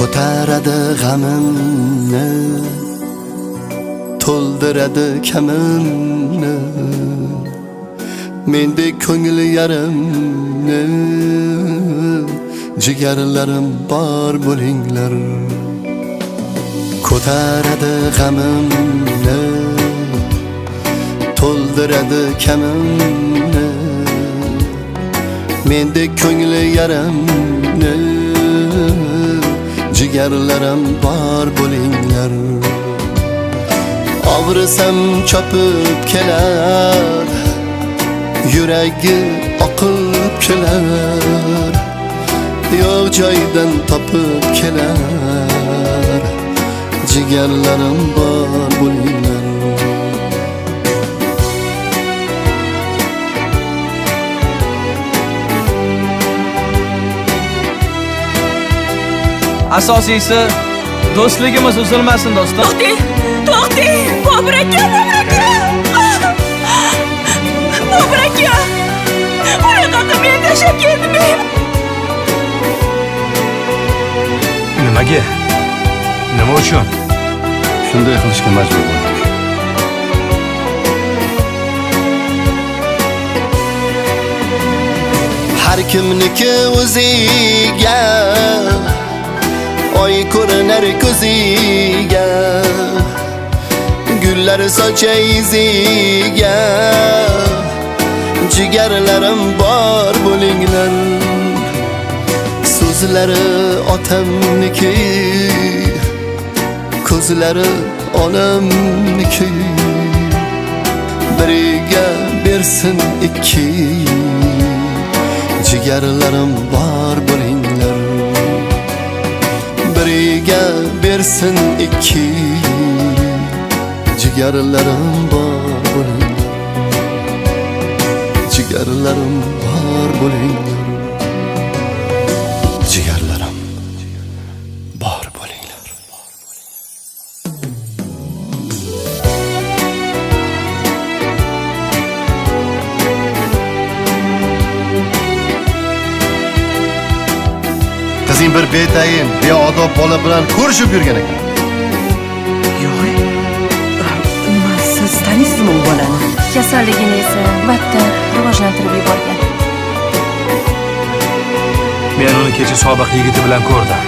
ko'taradi g'amimni, to'ldiradi kamimni, mendek ko'ngil yarimni, jigarlarim bor bo'linglar. Ko'taradi g'amimni, to'ldiradi kamimni, mendek ko'ngil yarimni, jigarlarim bor bo'linglar. Og'risam chopib kelar, yuragi oqib kelar, yo'q joydan topib kelar, jigarlarim bor bo'linglar. Asosiysi do'stligimiz uzilmasin do'stim. To'xting, Bobur aka, Bobur aka. Bunaqa qilib meni tashlab ketdimi? Nimaga? Nima uchun? Shunday qilishga majbur bo'ldik. Har kimniki o'ziga, oy ko'rinar ko'ziga, gullar sochar iziga, jigarlarim bor bo'linglar. So'zlari otamniki, ko'zlari onamniki, biriga bersin ikki, jigarlarim bor bo'linglar. Biriga bersin ikki, jigarlarim bor bo'linglar. Jigarlarim bor bo'linglar. Jigarlarim bor bo'linglar. Qizing bir betayin, beodob bola bilan ko'rishib yurgan ekan. Yo'q. Nima, siz taniysizmi u bolani? Kasalligini esa battar rivojlantirib yuborgan. Men uni kecha sobiq yigiti bilan ko'rdim.